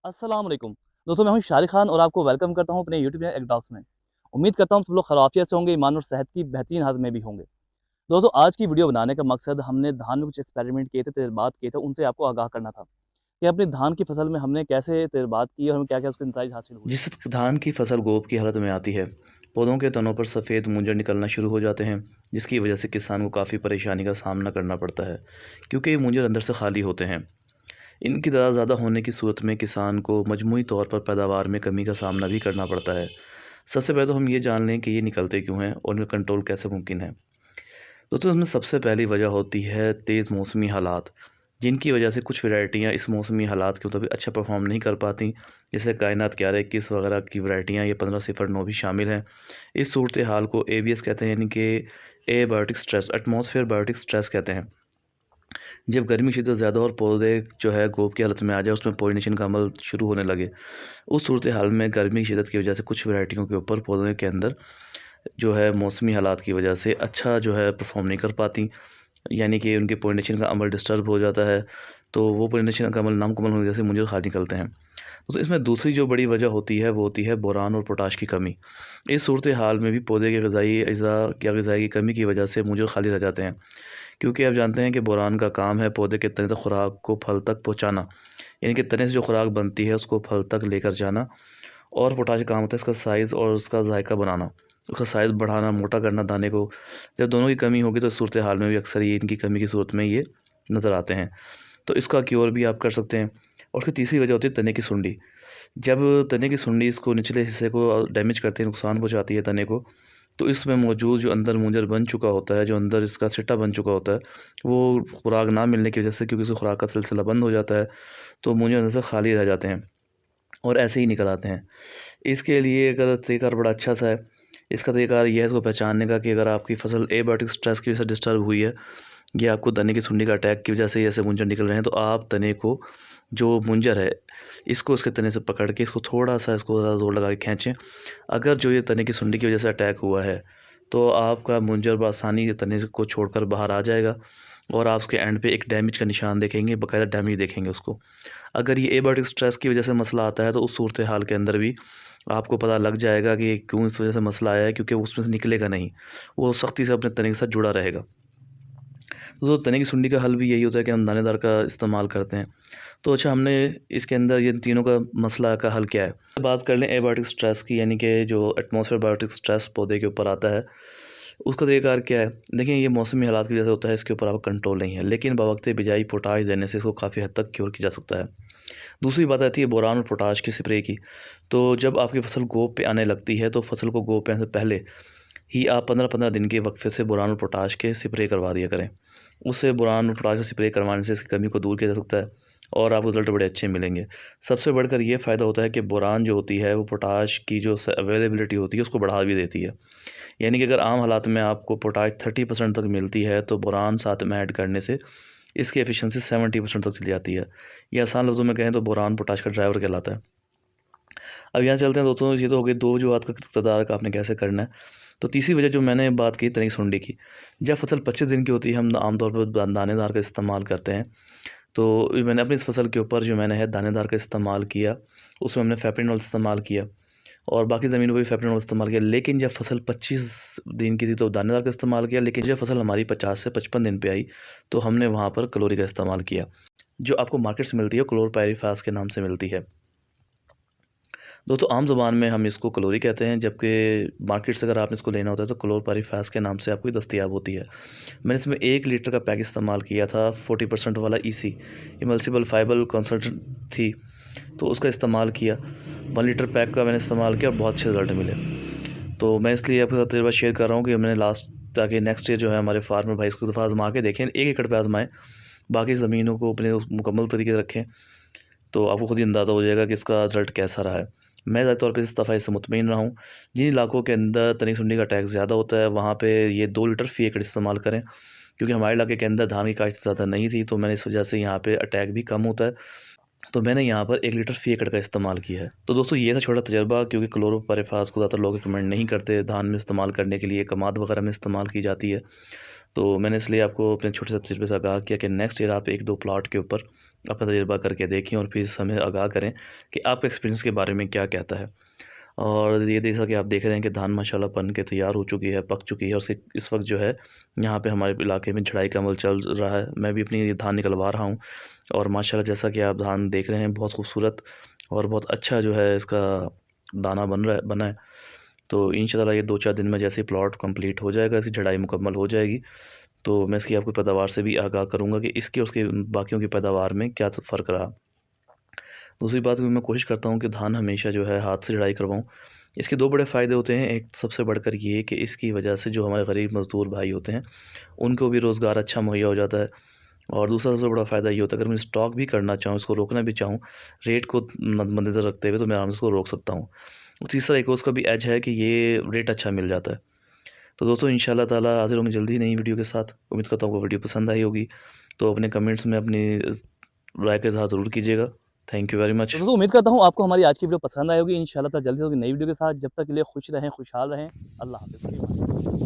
अस्सलाम वालेकुम। दोस्तों मैं हूं शारिक खान और आपको वेलकम करता हूं अपने यूट्यूब चैनल एग्डॉक्स में। उम्मीद करता हूं सब लोग खराफियत से होंगे, ईमान और सेहत की बेहतरीन हालत में भी होंगे। दोस्तों आज की वीडियो बनाने का मकसद हमने धान में कुछ एक्सपेरिमेंट किए थे, तजर्बात किए थे, उनसे आपको आगाह करना था कि अपनी धान की फसल में हमने कैसे तजर्बात किए और हमें क्या-क्या उसके नताइज हासिल हुए। जिस धान की फसल गोब की हालत में आती है, पौधों के तनों पर सफ़ेद मूंजर निकलना शुरू हो जाते हैं, जिसकी वजह से किसान को काफ़ी परेशानी का सामना करना पड़ता है, क्योंकि ये मूंजर अंदर से खाली होते हैं। इनकी तादाद ज़्यादा होने की सूरत में किसान को मजमूई तौर पर पैदावार में कमी का सामना भी करना पड़ता है। सबसे पहले तो हम ये जान लें कि ये निकलते क्यों हैं और इनका कंट्रोल कैसे मुमकिन है। दोस्तों इसमें सबसे पहली वजह होती है तेज़ मौसमी हालात, जिनकी वजह से कुछ वैरायटियाँ इस मौसमी हालात के मुताबिक अच्छा परफॉर्म नहीं कर पाती। जैसे कायनात 11-21 वगैरह की वैरायटियाँ, ये 1509 भी शामिल हैं। इस सूरत हाल को एबीएस कहते हैं, यानी कि abiotic stress, atmosphere biotic stress कहते हैं। जब गर्मी की शिद्दत ज़्यादा और पौधे जो है गोब की हालत में आ जाए, उसमें पोलिनेशन का अमल शुरू होने लगे, उस सूरत हाल में गर्मी की शिद्दत की वजह से कुछ वैरायटियों के ऊपर पौधों के अंदर जो है मौसमी हालात की वजह से अच्छा जो है परफॉर्म नहीं कर पाती, यानी कि उनके पोलिनेशन का अमल डिस्टर्ब हो जाता है। तो वो पोलिनेशन का अमल नामुकम्मल होने की वजह से मुंजर खाली निकलते हैं। तो इसमें दूसरी जो बड़ी वजह होती है वो होती है बोरान और पोटाश की कमी। इस सूरत हाल में भी पौधे के ग़िज़ाई अज़ा या ग़िज़ाई की कमी की वजह से मुंजर खाली रह जाते हैं, क्योंकि आप जानते हैं कि बोरान का काम है पौधे के तने तक खुराक को फल तक पहुँचाना, यानी कि तने से जो खुराक बनती है उसको फल तक लेकर जाना। और पोटाश का काम होता है इसका साइज़ और उसका जायका बनाना, उसका साइज़ बढ़ाना, मोटा करना दाने को। जब दोनों की कमी होगी तो इस सूरत हाल में भी अक्सर ये इनकी कमी की सूरत में ये नज़र आते हैं। तो इसका क्योर भी आप कर सकते हैं। और उसकी तीसरी वजह होती है तने की सुंडी। जब तने की सुंडी इसको निचले हिस्से को डैमेज करती है, नुकसान पहुँचाती है तने को, तो इसमें मौजूद जो अंदर मूंजर बन चुका होता है, जो अंदर इसका सिट्टा बन चुका होता है, वो खुराक ना मिलने की वजह से, क्योंकि उसकी खुराक का सिलसिला बंद हो जाता है, तो मूंजर अंदर से खाली रह जाते हैं और ऐसे ही निकल आते हैं। इसके लिए अगर तरीक़ाकार बड़ा अच्छा-सा है। इसका तरीक़ाकार ये है इसको पहचानने का कि अगर आपकी फसल एबायोटिक स्ट्रेस की वजह से डिस्टर्ब हुई है, या आपको तने की सुंडी का अटैक की वजह से ऐसे मूंजर निकल रहे हैं, तो आप तने को, जो मूंजर है, इसको इसके तने से पकड़ के इसको थोड़ा-सा इसको ज़्यादा ज़ोर लगा के खींचें। अगर जो ये तने की सुंडी की वजह से अटैक हुआ है, तो आपका मूंजर बआसानी तने को छोड़कर बाहर आ जाएगा और आप उसके एंड पे एक डैमेज का निशान देखेंगे, बाकायदा डैमेज देखेंगे उसको। अगर ये एबायोटिक स्ट्रेस की वजह से मसला आता है, तो उस सूरत हाल के अंदर भी आपको पता लग जाएगा कि क्यों इस वजह से मसला आया है, क्योंकि वो उसमें से निकलेगा नहीं, वो सख्ती से अपने तने के साथ जुड़ा रहेगा। तो तने की सुंडी का हल भी यही होता है कि हम दानेदार का इस्तेमाल करते हैं। तो अच्छा, हमने इसके अंदर ये तीनों का मसला का हल क्या है। बात कर लें एबायोटिक स्ट्रेस की, यानी कि जो एटमॉस्फेयर बायोटिक स्ट्रेस पौधे के ऊपर आता है, उसका तरीक़ाकार क्या है। देखिए, ये मौसमी हालात की वजह से होता है, इसके ऊपर आपका कंट्रोल नहीं है, लेकिन बवक्त बिजाई पोटाश देने से इसको काफ़ी हद तक क्योर किया जा सकता है। दूसरी बात आती है बोरान और पोटाश की स्प्रे की। तो जब आपकी फसल गोब पे आने लगती है, तो फसल को गोब पे आने से पहले ही आप 15-15 दिन के वक्फे से बोरान और पोटाश के स्प्रे करवा दिया करें। उससे बोरान और पोटाश का स्प्रे करवाने से इसकी कमी को दूर किया जा सकता है और आपको रिज़ल्ट बड़े अच्छे मिलेंगे। सबसे बढ़कर ये फ़ायदा होता है कि बोरान जो होती है वो पोटाश की जो अवेलेबिलिटी होती है उसको बढ़ा भी देती है। यानी कि अगर आम हालात में आपको पोटाश 30% तक मिलती है, तो बोरान साथ में ऐड करने से इसकी एफिशिएंसी 70% तक चली जाती है। या आसान लफ्ज़ों में कहें तो बोरान पोटाश का ड्राइवर कहलाता है। अब यहाँ चलते हैं दोस्तों, ये तो हो गई 2 वजूहात का तदारक आपने कैसे करना है। तो तीसरी वजह जो मैंने बात की तनी सुंडी की, जब फसल 25 दिन की होती है, हम आमतौर पर दानेदार का इस्तेमाल करते हैं। तो मैंने अपनी इस फसल के ऊपर जो मैंने है दानेदार का इस्तेमाल किया, उसमें हमने फ़ेपरिनॉल इस्तेमाल किया और बाकी ज़मीनों पे भी फ़ेपरिनॉल इस्तेमाल किया। लेकिन जब फसल 25 दिन की थी तो दानेदार का इस्तेमाल किया, लेकिन जब फसल हमारी 50 से 55 दिन पे आई, तो हमने वहाँ पर क्लोरी का इस्तेमाल किया, जो आपको मार्केट से मिलती है, क्लोरपाइरीफास के नाम से मिलती है। दोस्तों आम ज़ुबान में हम इसको क्लोरी कहते हैं, जबकि मार्केट से अगर आपने इसको लेना होता है तो क्लोरपाइरीफास के नाम से आपको दस्तयाब होती है। मैंने इसमें 1 लीटर का पैक इस्तेमाल किया था, 40% वाला ईसी इमल्सिबल फाइबर कंसल्टेंट थी, तो उसका इस्तेमाल किया। 1 लीटर पैक का मैंने इस्तेमाल किया और बहुत अच्छे रिज़ल्ट मिले। तो मैं इसलिए आपके साथ तजुर्बा शेयर कर रहा हूँ कि मैंने लास्ट, ताकि नेक्स्ट ईयर जो है हमारे फार्मर भाई इसको दफ़ा आज़मा के देखें, 1 एकड़ पे आज़माएँ, बाकी ज़मीनों को अपने उस मुकम्मल तरीके से रखें, तो आपको खुद ही अंदाज़ा हो जाएगा कि इसका रिज़ल्ट कैसा रहा है। मैं ज़्यादा तौर पे इस दफ़ा इससे मुतमईन रहा हूँ। जिन इलाकों के अंदर तनी सुंडी का अटैक ज़्यादा होता है, वहाँ पे ये 2 लीटर फ़ी एकड़ इस्तेमाल करें, क्योंकि हमारे इलाके के अंदर धान की काश्त ज़्यादा नहीं थी, तो मैंने इस वजह से यहाँ पे अटैक भी कम होता है, तो मैंने यहाँ पर 1 लीटर फ़ी एकड़ का इस्तेमाल किया है। तो दोस्तों ये था छोटा तजर्बा, क्योंकि क्लोरोपाइरीफास को ज़्यादातर लोग रिकमेंड नहीं करते धान में इस्तेमाल करने के लिए, कमाद वगैरह में इस्तेमाल की जाती है। तो मैंने इसलिए आपको अपने छोटे से तजर्बे से आगाह किया कि नेक्स्ट ईयर आप 1-2 प्लॉट के ऊपर अपना तजुर्बा करके देखें और फिर हमें आगाह करें कि आपका एक्सपीरियंस के बारे में क्या कहता है। और ये जैसा कि आप देख रहे हैं कि धान माशाल्लाह बन के तैयार हो चुकी है, पक चुकी है और इस वक्त जो है यहाँ पे हमारे इलाके में झड़ाई का अमल चल रहा है। मैं भी अपनी धान निकलवा रहा हूँ और माशाल्लाह जैसा कि आप धान देख रहे हैं बहुत खूबसूरत और बहुत अच्छा जो है इसका दाना बना है। तो इंशाल्लाह ये 2-4 दिन में जैसे ही प्लॉट कंप्लीट हो जाएगा, इसकी झड़ाई मुकम्मल हो जाएगी, तो मैं इसकी आपको पैदावार से भी आगाह करूँगा कि इसकी और उसके बाकियों की पैदावार में क्या फ़र्क रहा। दूसरी बात भी मैं कोशिश करता हूँ कि धान हमेशा जो है हाथ से झड़ाई करवाऊँ। इसके 2 बड़े फ़ायदे होते हैं, एक सबसे बढ़कर ये कि इसकी वजह से जो हमारे गरीब मज़दूर भाई होते हैं, उनको भी रोज़गार अच्छा मुहैया हो जाता है। और दूसरा सबसे बड़ा फ़ायदा ये होता है, अगर मैं स्टॉक भी करना चाहूँ, इसको रोकना भी चाहूँ, रेट को मद्देनज़र रखते हुए, तो मैं आराम से इसको रोक सकता हूँ। तीसरा एक उसका भी एज है कि ये रेट अच्छा मिल जाता है। तो दोस्तों इंशाल्लाह ताला हाज़िर होंगे जल्दी ही नई वीडियो के साथ। उम्मीद करता हूँ आपको वीडियो पसंद आई होगी। तो अपने कमेंट्स में अपनी राय का इज़हार ज़रूर कीजिएगा। Thank you very much. तो दोस्तों उम्मीद करता हूँ आपको हमारी आज की वीडियो पसंद आई होगी। इंशाल्लाह ताला जल्दी होगी नई वीडियो के साथ। जब तक के लिए खुश रहें, खुशहाल रहें। अल्लाह हाफ़िज़।